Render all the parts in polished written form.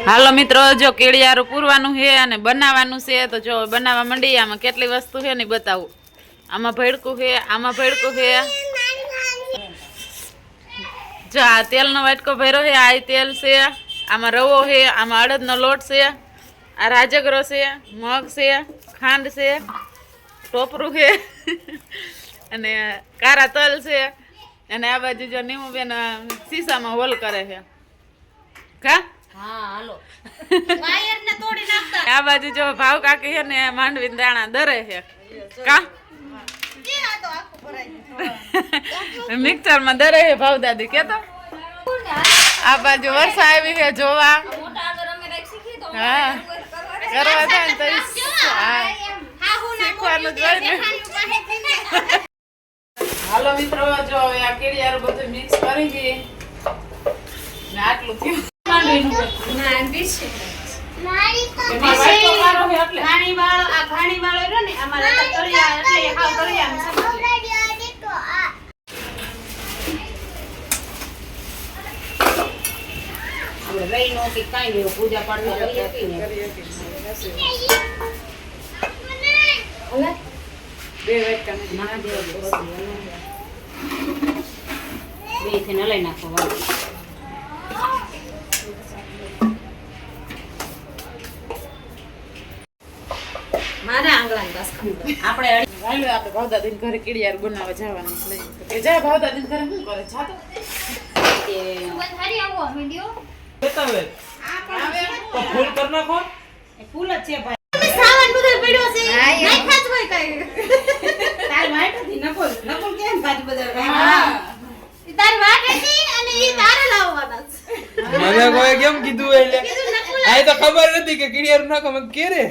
હાલો મિત્રો, જો કેળિયારું પૂરવાનું છે અને બનાવવાનું છે. તો જો બનાવવા માંડી. આમાં કેટલી વસ્તુ છે ને બતાવું. આમાં ભેડકું છે, આમાં ભેડકું છે. જો આ તેલનો વાટકો ભર્યો છે, આ તેલ છે. આમાં રવો છે, આમાં અડદનો લોટ છે, આ રાજગરો છે, મગ છે, ખાંડ છે, ટોપરું છે અને કારા તલ છે. અને આ બાજુ જો નીમુબેન શીશામાં હોલ કરે છે. કા આ બાજુ જો ભાવ કાકી છે ને માંડવી દાણા દરે છે. કા મિક્સર માં દરે છે ભાવ દાદી કેતો. આ બાજુ વર્ષા આવી છે જોવા. હા કરવા થાય ને તો શીખવાનું જ હોય ને. હાલો મિત્રો, જો હવે આ કેળિયારું બધું મિક્સ કરી દઈએ ને આટલું થયું. પૂજા પાઠ લઈ નાખો. મારા આંગળા આપણે ભાવદાદી ઘરે કેળિયાર બનાવવા જવાનું છે. જા ભાવદાદી ઘરે શું કરે? જાતો ફૂલ કર નાખો. ફૂલ જ છે ભાઈ. સાવન બધું પડ્યો છે. નહીં ખાતું હોય કઈ. તાર વાટથી નકોલ કેમ ભાજી બધા. હા તાર વાટ હતી અને ઈ તારે લાવવાના છે. મને કોઈ કેમ કીધું એટલે આ તો ખબર નથી કે કીડિયારું નાખો મને કે રે.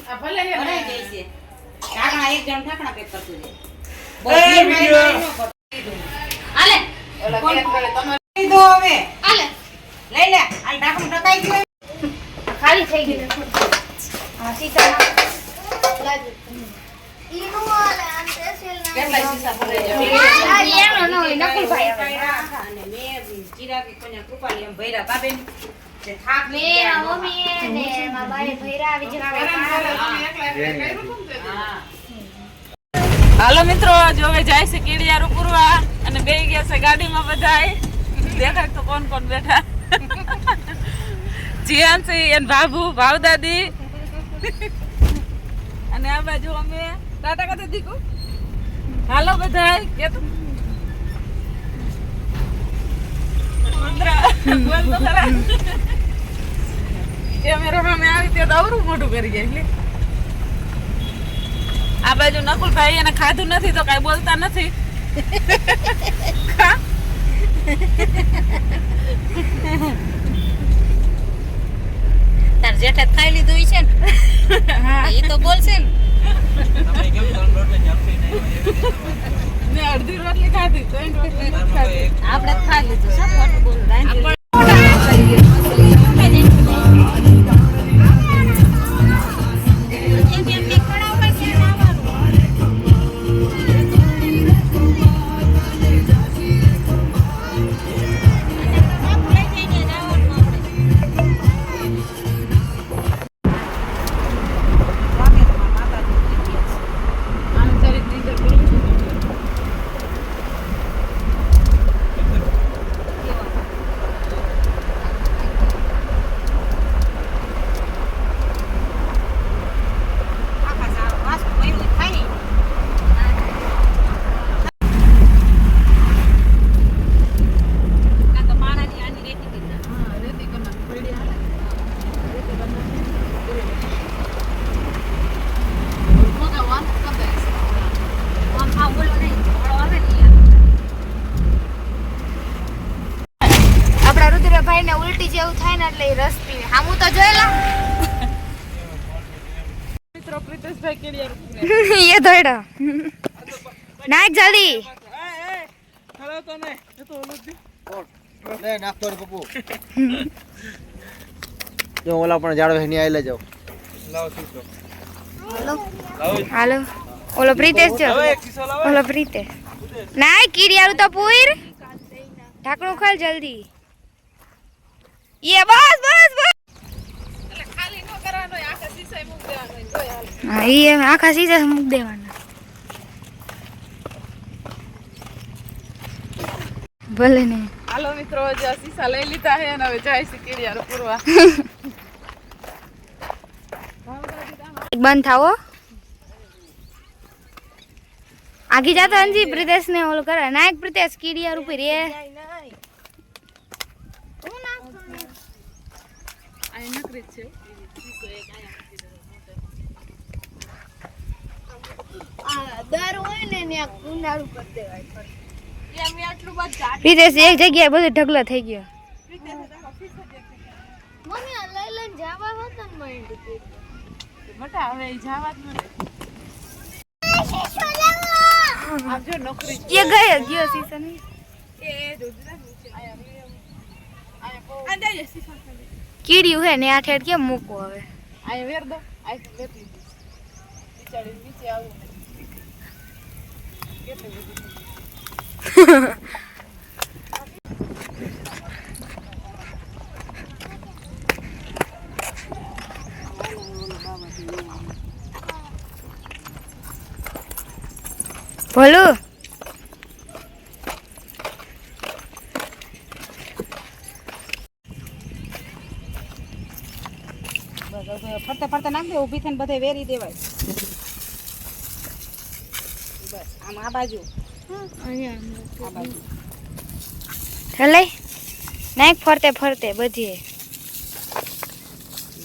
આ ભલે હે ભરાઈ જાય છે. ઢાકણા એક જણ ઢાકણા પેક કરતું છે. એ વિડિયો હાલે ઓલા કેમ કરે તમારે લીધો હવે. હાલે લઈ લે. આ ઢાકણું ઢકાઈ ગયું. ખાલી થઈ ગયું. હા સીતાના લાગુ. ઈનો વાલે અંતે સેલ ના. કેટલા શીશા ભરાઈ આ જાય. એનો નો નકુલભાઈ આવે. અને મેં જીરા કે કોન્યા કૃપાલી એમ ભૈરા બાબેન જે થાક મે મમ્મી ને માં બારે ભૈરા આવી જતા. હા હાલો મિત્રો, જો હવે જાય છે કેળિયારું પૂરવા અને બેહી ગયા છે ગાડીમાં બધાય. દેખાય તો કોણ કોણ બેઠા. જીયાનસી અને બાબુ, ભાવદાદી અને આ બાજુ અમે. ટાટા કદે દીકુ. હાલો બધાય કેતો બોલ તો ખરા. કેમેરો સામે આવી તે દવરું મોટું કરી ગયા. એટલે આ બાજુ નકુલભાઈ એને ખાધું નથી તો કઈ બોલતા નથી. તાર જેઠે ખાઈ લીધું ઈ છે ને. હા ઈ તો બોલશે ને. તમે કેમ ત્રણ રોટલી જમતી નહીં? મેં અડધી રોટલી ખાધી, ત્રણ રોટલી નથી ખાધી. આપણે ખાઈ લીધું છે. ખોટું બોલું. ભાઈ ને ઉલટી જેવું થાય ને એટલે રસ પીવે. હામું તો જોયેલા. મિત્રો પ્રિતેશભાઈ કેળિયારું ये दौड़ा नाक जल्दी હલો તો ને એ તો ઓલું જ લે નાખતો રે પપ્પુ. જો ઓલા પણ જાડો હે ની આઈ લેજો. લાવ સીસો. હાલો ઓલો પ્રીતેશ જો હવે એક સીસો લાવો. ઓલો પ્રીતેશ ના કીડિયારું તો પૂર ઢાંકણું ખોલ જલ્દી. એ બસ બસ બસ. એટલે ખાલી ન કરવાનો હોય, આખા શીશાય મૂક દેવાનો હોય, તોય હાલે. હા એ આખા સીધા મૂકી દેવાના. ભલે ને. હાલો મિત્રો, જે આ શીશા લઈ લીધા છે અને હવે જાય છે કીડિયારો પૂરવા. બંધ થાવો. આગી જાતો અંજી પ્રિતેશ ને ઓલું કરે નાયક પ્રિતેશ કીડિયા રૂપી રે. આ નકરી જ છે શીશો એક આયા મૂકી દેવાનો. દર હોય ને ત્યાં કુંડાળું કરી દેવાય. એમ આટલું બધું પ્રિતેશ એક જગ્યાએ બધું ઢગલો થઈ ગયો. મમ્મી આ લઈ લઈને જવા હતા ને માઇન્ડ મોટા હવે ઈ જવા જ નથી. આમ જો નોકરી એ ગયો ગયો સીસા નહીં. એ દૂધ ના નીચે આયા શીશા ખાલી કીડિયું હે ને આ ઠેઠ કેમ મૂકવું હવે. આયા વેર દો આ વેર લીધી બિચારી નીચે આવું કેટલી બધી ભોલું ફરતા ફરતા નાખ દે ઊભી થઈને બધે વેરી દેવાય. બસ આમ આ બાજુ આ બાજુ ઠલે નાયક ફરતે ફરતે બધી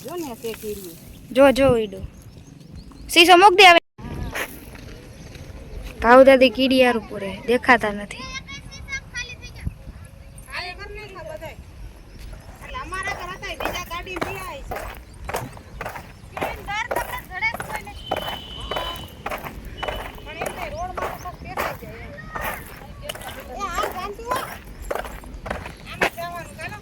જો ને તે કીડ્યું. જો ઈડું સીસો મૂક દે હવે. ભાવ દાદી કીડિયાર ઉપર દેખાતા નથી. આલે કર ને બધાય. એટલે અમારા ઘર હતા બીજા ગાડી લઈ આવી છે. પણ એમ નહીં રોડ માં તો પેસાઈ જાય. એ આ ગાંધી હો. આમે જવાનું ચાલો.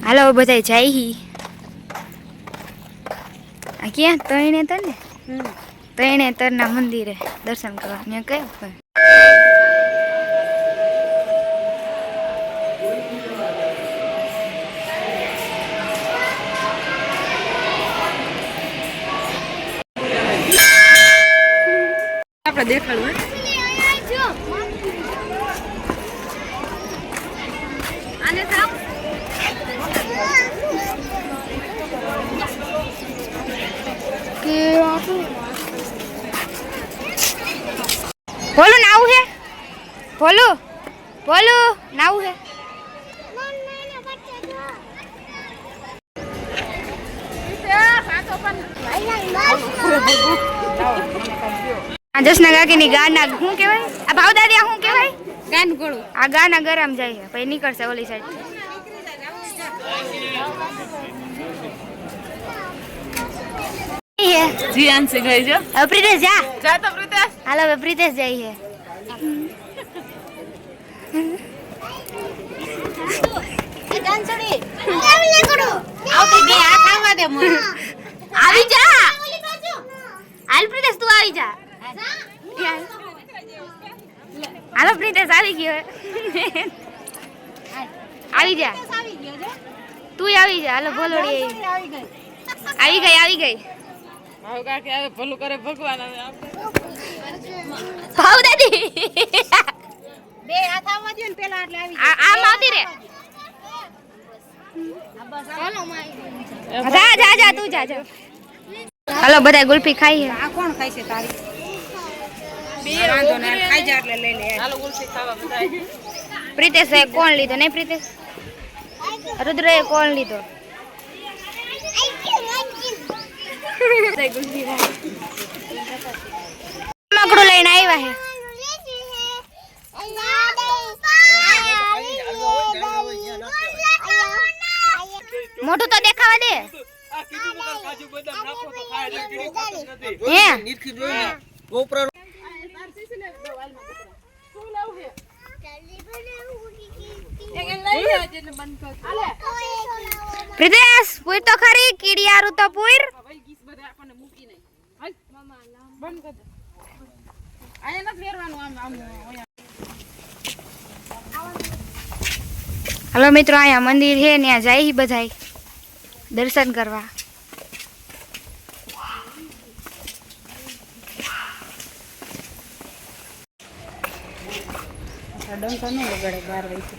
હાલો બધા જાય હી. આ ક્યાં તરણેતર ને તરણેતરના મંદિરે દર્શન કરવા ત્યાં કયું પણ આપણે દેખાડવું આને સાવ ભોલું નાવું હે ભોલું નાવું હે. આ જસના કાકીની ગાના શું કહેવાય આ ભાવ દાદી આ શું કહેવાય ગાન ગોળું. આ ગાના ગરમ જાય છે પછી નીકળશે ઓલી સાઈડ. જીયાનસી ગઈ જો હવે પ્રિતેશ જા. જા તો પ્રિતેશ હાલો હવે પ્રિતેશ જાય છે. ડાન્સડી કેમ લે કરો આવતી બે હાથ આવવા દે મને. આવી જા ઓલી બાજુ હાલ પ્રિતેશ તું આવી જા. હાલો પ્રિતેશ આવી ગયો આવી જા આવી ગયો છે. તું આવી જા. હાલો બોલોડી આવી ગઈ. આવી ગઈ ભાવ કાકી આવે ભલું કરે ભગવાન આવે આપણે ભાવ દાદી બે હાથ આવવા દે ને પેલા એટલે આવી આમ આવતી રે. ચાલો જા તું જા. હાલો બધા ગુલ્ફી ખાઈ છે. આ કોણ ખાય છે તારી? બે વાંધો નહીં ખાઈ જા એટલે લઈ લે. હાલો ગુલસી ખાવા બધા પ્રિતેશ કોણ લીધો નહીં પ્રિતેશ રુદ્ર કોણ લીધો મકડું લઈને આવ્યા છે. મોટું તો દેખાવા દે. હે પ્રિતેશ પૂર તો ખરી કીડિયારું તો પૂર. બંધ કર દે. અહીંયા નથી ફેરવાનું આમ આમ અહીંયા. હાલો મિત્રો, અહીંયા મંદિર છે, ત્યાં જાય બધાય દર્શન કરવા. ડંકા ન લગાડે 12 વાગે.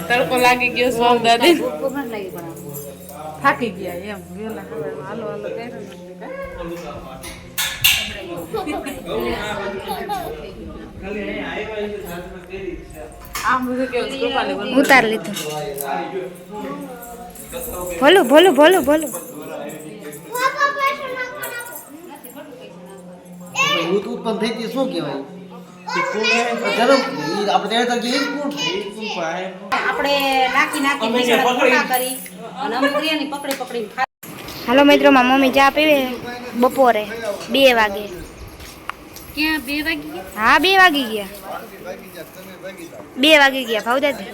તડકો લાગી ગયો સ્વામ દાદી થાકી ગયા એમ વેલા હાલો હાલો આમ બધું કેવું ઉતાર લીધું. ભોલું ભોલું ભોલું ભોલું. ઉત્પન્ન થઈ હતી શું કહેવાય ગરમ આપણે આપણે નાખી પકોડા કરી અને અમે પ્રિયાની પકડી હાલો મિત્રો, માં મમ્મી ચા પીવે બપોરે 2 વાગે. ક્યાં 2 વાગી ગયા? હા 2 વાગી ગયા. 2 વાગી ગયા ભાવદાદી.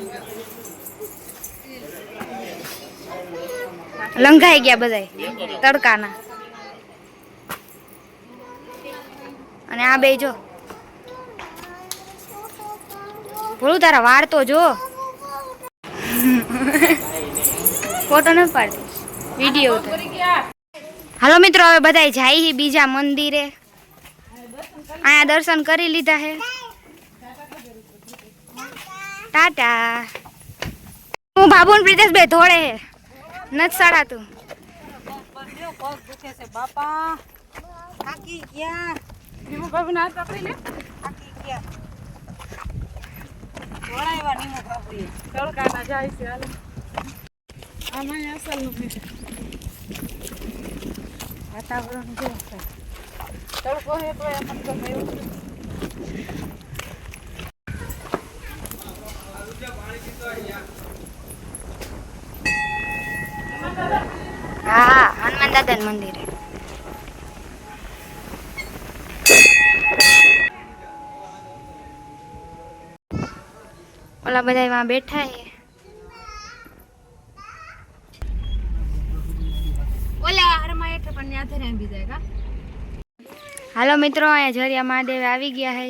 લંઘાઈ ગયા બધાય તડકાના. અને આ બે જો ભોલું તારા વાળ તો જો. ફોટો ન પાડતી, વિડીયો ઉતાર. હાલો મિત્રો, હવે બધાય જાય બીજા મંદિરે. અહીંયા દર્શન કરી લીધા હે. ટાટા. હું બાબુ ને પ્રિતેશ બે ધોળે હે નથ સાડાતું. પગ દુખે છે બાપા, થાકી ગયા. નિમુ બાબુ ના પકડી લે. થાકી ગયા. વળાવ્યા નીમુ બાપુએ. તડકાના જાય છે હાલો. આમાં અસલ નું વાતાવરણ જો તડકો હે તો એમ ગમે એવું. હા, હનુમાન દાદા નું મંદિર હે. ઓલા બધા એમાં બેઠા હે. ઓલા હરમાં એટલે પણ ન્યા ધરે બી જાય કા. હાલો મિત્રો, અહીંયા ઝરિયા મહાદેવ આવી ગયા હે.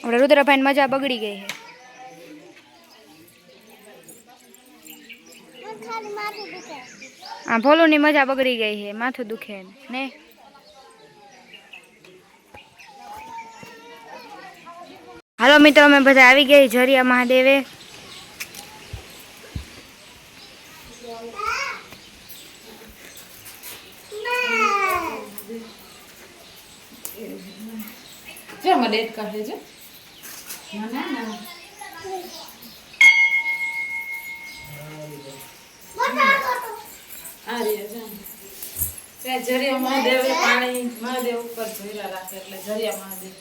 આપણે રુદ્રભાઈ મજા બગડી ગઈ છે. હા, ભોલું ની મજા બગડી ગઈ છે, માથું દુખે ને. હાલો મિત્રો, અમે બધા આવી ગઈ ઝરિયા મહાદેવે. જેમાં ડેટ કાઢે છે. ના ના ના આ રે જાન ત્યાં ઝરિયા મહાદેવ પાણી મહાદેવ ઉપર ભર્યા રાખે એટલે ઝરિયા મહાદેવ.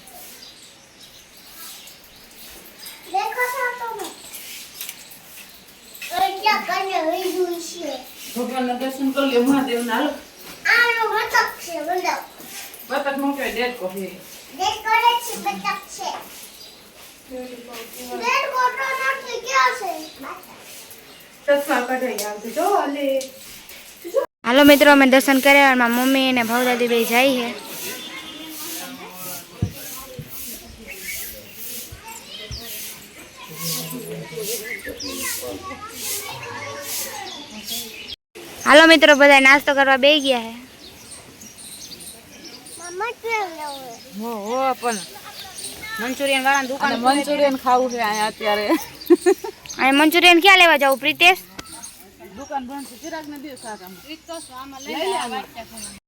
ભગવાનના દર્શન કરી લે મહાદેવ ના. હાલો બતક નો કે ડેટ કહે. હાલો મિત્રો, અમે દર્શન કર્યા. મારા મમ્મી અને ભાવદાદી બે જાય છે. હાલો મિત્રો, બધા નાસ્તો કરવા બે ગયા છે. હો પણ મંચુરિયન વાળા દુકાન મંચુરિયન ખાવું છે અહીંયા અત્યારે. અને મંચુરિયન ક્યાં લેવા જાવ પ્રિતેશ? દુકાન બંધ છે ચિરાગ ને દે શાક આમ ઈ તો શું આમાં લઈ લે વાટકા ખાના.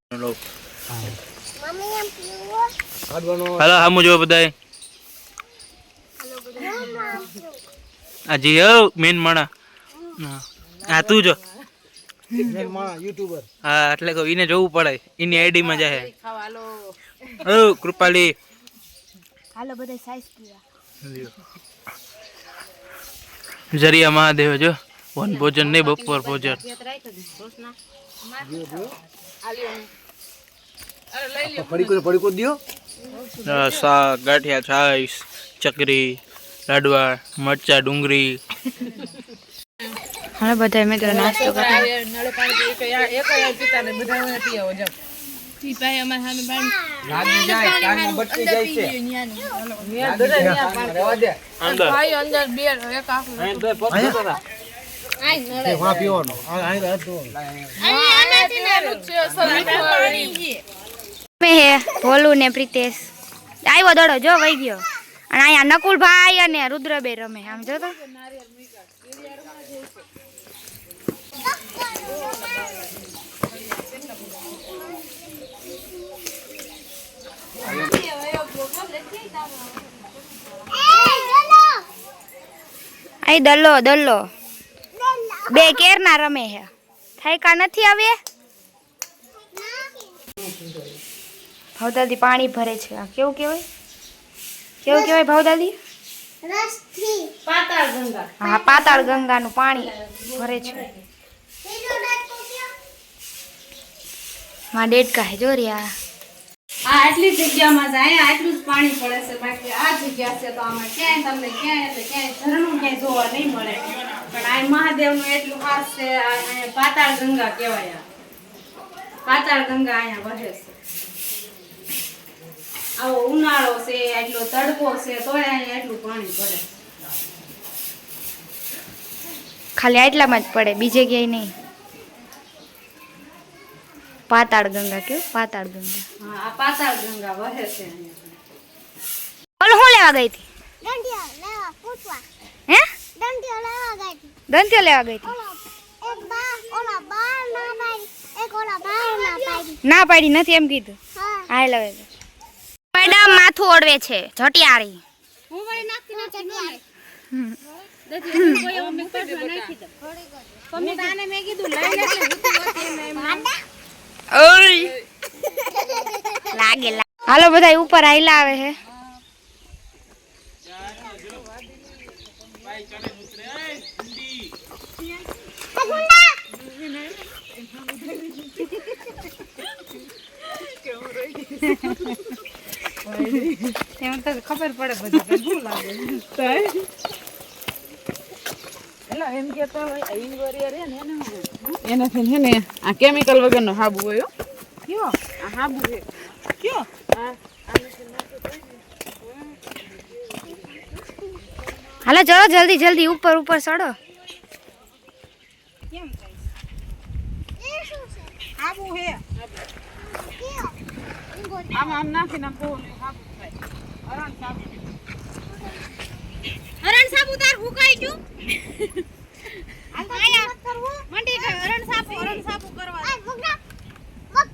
હાલો હામુ જો બધાય આજી હો મેન માણા હા તું જો મેન માણા યુટ્યુબર હા એટલે કહું ઈને જોવું પડે એની આઈડી માં જાય ખાવા લો ઓ કૃપાલી હાલો બધા સાઈઝ પીવા જરિયા મહાદેવ જો વન ભોજન નહીં બપોર ભોજન અરે લઈ લ્યો શાક ગાંઠિયા છાશ ચકરી લાડવા મરચા ડુંગળી હાલો બધા મિત્રો નાસ્તો કરતા નળે પાણી એક એક પીતા ને બધા હું પી આવો જાવ ઈ ભાઈ અમાર સામે બાઈ લાગી જાય કાનમાં બટકી જાય છે ન્યા બધા ન્યા પાણી રહેવા દે અંદર ભાઈ અંદર બે એક આખું અહીં તો પગ જોતા આઈ નળે વા પીવાનો અહીં રાત દો આનાથી નાનું છે સલાડ પાણી છે મે હે ભોલુ ને પ્રિતેશ આવ્યો દડો જો વઈ ગયો અને અહીંયા નકુલભાઈ અને રુદ્રબેન રમે આમ જો તો અહીં દલ્લો બે કેર ના રમે હે થાયકા નથી આવે ભાવદાદી પાણી ભરે છે આ કેવું કહેવાય ભાવદાદી પાતાળ ગંગા હા પાતાળ ગંગાનું પાણી ભરે છે માં ડેડકા હે જો રહ્યા આ આટલી જગ્યામાં જાય આટલું જ પાણી પડે છે બાકી આ જગ્યા છે તો આમાં ક્યાંય તમને ક્યાંય ઝરણું ક્યાંય જોવા નહીં મળે પણ આ મહાદેવનું એટલું ખાસ છે અહીંયા પાતાળ ગંગા કહેવાય પાતાળ ગંગા અહીંયા વહે છે આવો ઉનાળો છે એટલો તડકો છે તોય અહીંયા એટલું પાણી પડે ખાલી આટલામાં જ પડે બીજે ક્યાંય નહીં પાતાળ ગંગા કેવું પાતાળ ગંગા હા આ પાતાળ ગંગા વહે છે અહીંયા ઓલું હું લેવા ગઈ હતી દંડિયા લેવા પૂછવા હે દંડિયા લેવા ગઈ દંત્યો લેવા ગઈ હતી એક બા ઓલા બાર ના પાડી એક ઓલા બાર ના પાડી ના પાડી નથી એમ કીધું હા હા લવે મેડમ માથું ઓળવે છે જટિયાળી હું વળી નાખતી ના ચટણી મમ્મી તાને મેં કીધું લઈ લે લાગે હાલો બધા ઉપર આયલા આવે હે એમ તો ખબર પડે બધી શું લાગે એલા એમ કેતા હોય ઇંગોરિયા રે ને એનાથી હે ને આ કેમિકલ વગરનો હાબુ હોય કયો આ હાબુ છે કયો આ હાલો ચલો જલ્દી ઉપર ચડો કેમ થાય એ શું છે આબુ હે આમ આમ નાખીને આમ બોલ હાબુ થાય હરણ સાબુ તાર હુકાઈ ગયું આયા કરવું મંડી ગયો હરણ સાબુ કરવા આ મગના મગ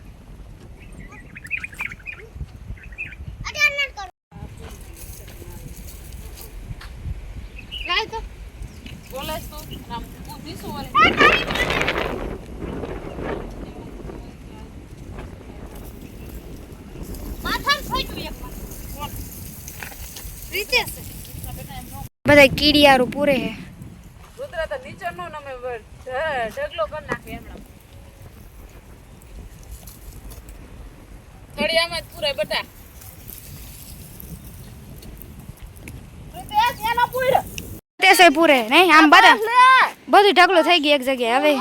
અડ્યા ન કરો લાય તો બોલે તો આમ ઊભી શું વાલે માથામાં ફાટ્યું એક કોણ રીતે છે બધા કીડિયારું પૂરે હે રુદ્ર તો નીચે નો નમે ઢગલો કરી નાખે એમણા ઘડિયામાં જ પૂરે બટા રૂપિયા એનો પૂરો તેસે પૂરે નહીં આમ બધા બધું ઢગલો થઈ ગયું એક જગ્યાએ હવે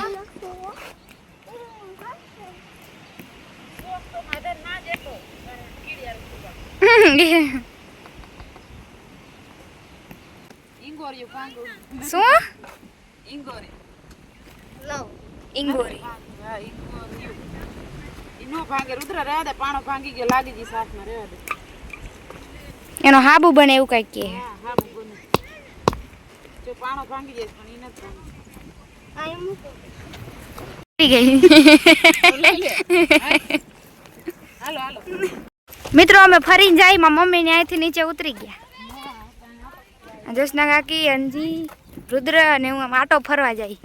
ઇંગોરિયું ભાંગું શું ઇંગોરી ઇંગોરી હા ઇંગોરિયું ઈનો ભાંગે રુદ્ર રહેવા દે પાણો ભાંગી ગયો લાગી જી સાથમાં રહેવા દે એનો હાબુ બને એવું કઈક કે હા હા બને જો પાણો ભાંગી જાય પણ ઈ નથી ભાંગી હાલો હાલો મિત્રો અમે ફરીને જાય મારા મમ્મી ને અહીંથી નીચે ઉતરી ગયા. જોશના કાકી, અંજી, રુદ્ર અને હું આમ આટો ફરવા જાય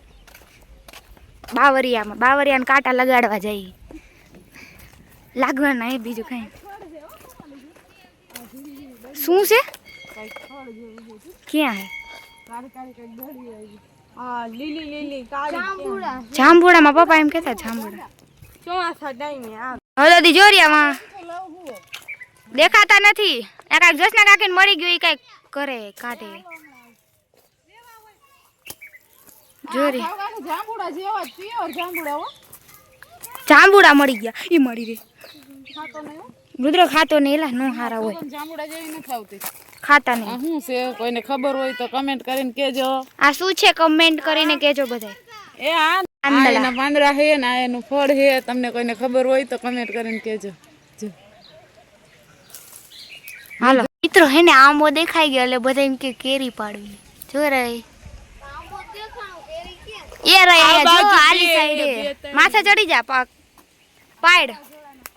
બાવરિયાને કાંટા લગાડવા જાય. લાગવાના એ બીજું કઈ શું છે? ક્યાં હે? જાંબુડામાં પપ્પા એમ કેતા જાંબુડા હવે દાદી જોરિયામાં દેખાતા નથી. એક જોશના કાકીને મરી ગયું, એ કઈક કરે કાઢે જોરી. જાંબુડા મળી ગયા, ઈ મળી રે. રુદ્ર ખાતો નહીં, એલા નો હારા હોય. જાંબુડા જેવી નથી આવતી, ખાતા નહીં. શું છે કોઈને ખબર હોય તો કમેન્ટ કરીને કેજો. આ શું છે કમેન્ટ કરીને કેજો બધા. એ આ એના પાંદડા હે ને આ એનું ફળ હે, તમને કોઈને ખબર હોય તો કમેન્ટ કરીને કેજો. હાલો મિત્રો, હે ને આંબો દેખાઈ ગયો એટલે બધા એમ કે કેરી પાડવી. જો રહી એ રહી જો આલી સાઈડે માથે ચડી જા પાડ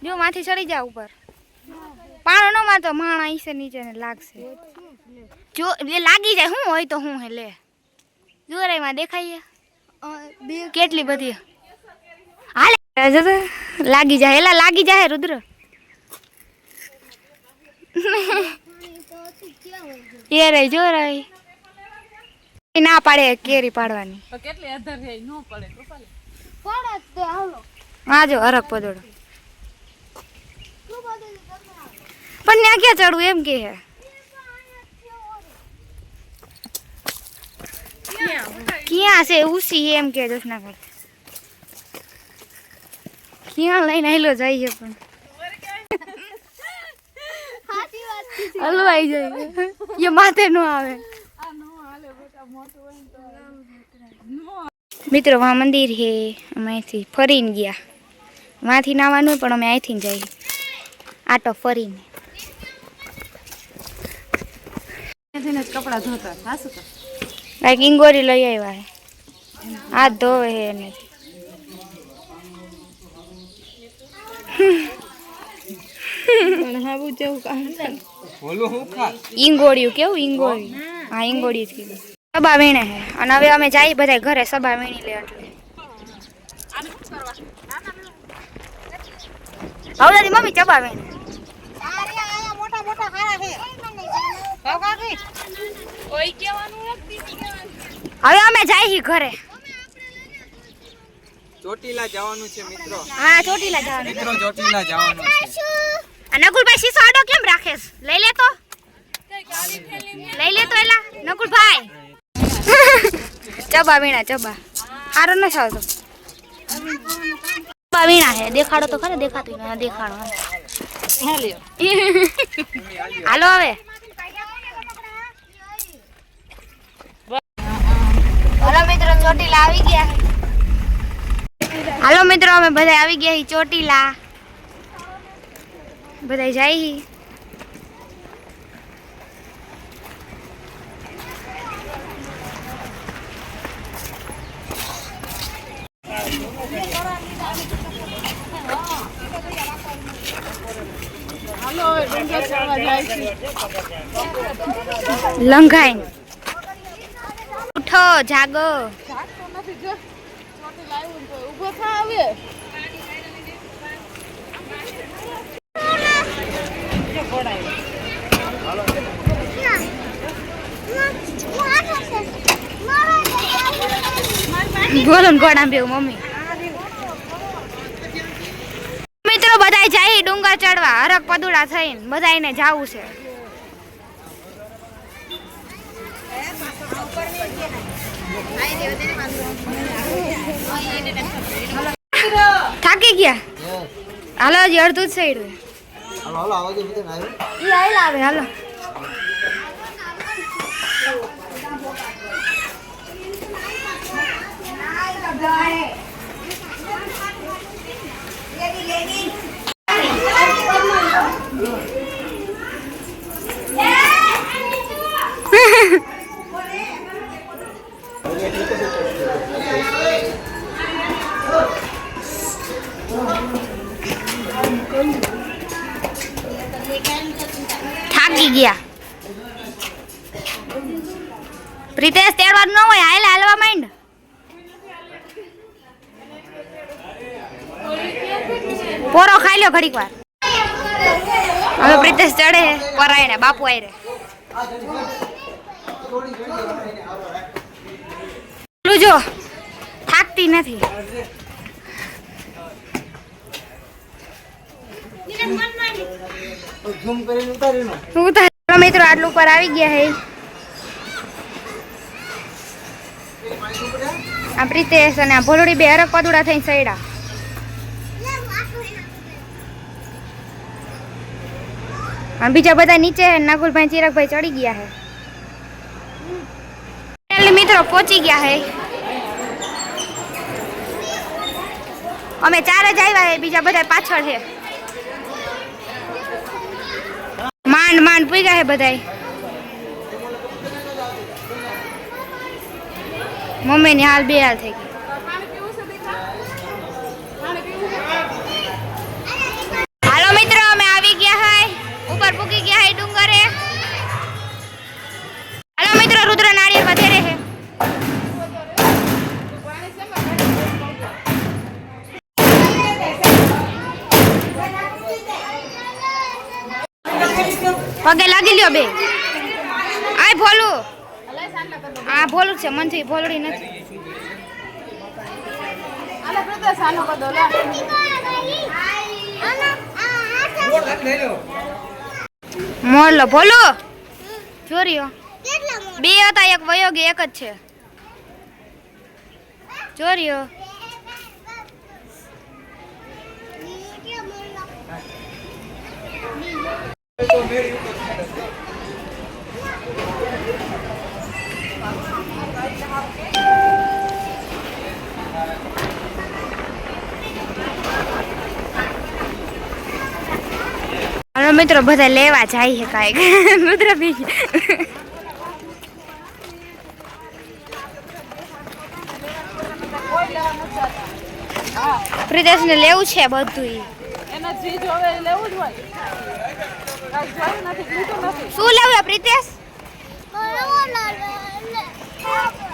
જો માથે ચડી જા ઉપર. પાણો નો મારતો, માણા ઈસે નીચે ને લાગશે. જો એ લાગી જાય હું હોય તો હું હે લે. જો રહી માં દેખાય કેટલી બધી. હાલે જો લાગી જાય, એલા લાગી જાય રુદ્ર. એ રહી જો રહી ના પાડે કેરી પાડવાની. કેટલી અધર છે નો પડે હા જો હરક પદોડો પણ ત્યાં ક્યાં ચડવું એમ કે હે. ક્યાં છે ઉસી એમ કે જોશના કર ક્યાં લઈને આયલો જાય છે પણ હલવાઈ જાય એ માથે નો આવે. મિત્રો વા મંદિર હે, અમે અહીંથી ફરીને ગયા. વાંથી નાવાનું પણ અમે અહીંથી જઈએ આટો ફરીને. કપડા ધોતા હાસુ તો કાંઈક ઇંગોરી લઈ આવ્યા હે, હાથ ધોવે હે એને. ઈંગોળિયું કેવું ઈંગોળિયું? હા ઈંગોળિયું થયું. સબા વીણે હે અને હવે અમે જઈએ બધા ઘરે સબા વીણી લે એટલે. હવે દાદી મમ્મી ચબા વીણે. હવે અમે જઈએ ઘરે. ચોટીલા જવાનું છે મિત્રો. હા ચોટીલા જવાનું. મિત્રો ચોટીલા જવાનું છે. આ નકુલભાઈ શીશો આડો કેમ રાખેસ? લઈ લે તો એલા નકુલભાઈ. ચબા વીણા ચબા હારો ન આવતો. ચબા વીણા હે, દેખાડો તો ખરે. દેખાતું ના દેખાડો. હાલો હવે હાલો મિત્રો ચોટીલા આવી ગયા. હાલો મિત્રો અમે બધા આવી ગયા ચોટીલા. બધા જાય. લંઘાઈ ઉઠો જાગો. ઉભો થા આવે. બોલો ને ગોળા બેવ મમ્મી. મિત્રો બધાય જાય ડુંગર ચડવા, હરક પદુડા થઈને બધાયને જાવું છે. થાકી ગયા? હાલો હજી અડધું જ સાઈડ હોય. હાલો આવો જે બધે આવ્યો. ઈ આયલા આવે હાલો. પ્રિતેશ તેડવાનું ન હોય, હાલ હાલવા માંડ. પોરો ખાઈ લ્યો ઘડીક વાર. હવે પ્રિતેશ ચડે પરાય ને બાપુ આઈ રે. જો થાકતી નથી. ઝૂમ કરીને ઉતારી નો. ઉતાર મિત્રો આટલું ઉપર આવી ગયા હે. આ પ્રિતેશ અને આ ભોલડી બે હરક પદુડા થઈને સૈડા. અને બીજા બધા નીચે હે. નાગુલભાઈ ચિરાગભાઈ ચડી ગયા હે. મિત્રો પહોંચી ગયા હે. અમે 4 જ આવ્યા હે, બીજા બધા પાછળ છે. માંડ માંડ પૂગ્યા હે બધાય. મમ્મી ની હાલ બે હાલ થઈ ગઈ. હાલો મિત્રો અમે આવી ગયા હે, ઉપર પૂકી ગયા હે ડુંગરે. હાલો મિત્રો રુદ્ર નાળિયેર વધેરે હે. પગે લાગી લ્યો બે. આય ભોલું, આ ભોલું છે, મનથી ભોલડી નથી. મોલો ભોલો ચોરીઓ બે હતા, એક વયોગી એક જ છે. ચોરીઓ હવે મિત્રો બધા લેવા જાય છે કાંઈક. રુદ્ર બી પ્રિતેશ ને લેવું છે બધું. એના જી જોવે એ લેવું જ હોય. કાંઈ જોયું નથી, લીધું નથી. શું લેવું પ્રિતેશ? બોલો, બોલો, બોલો.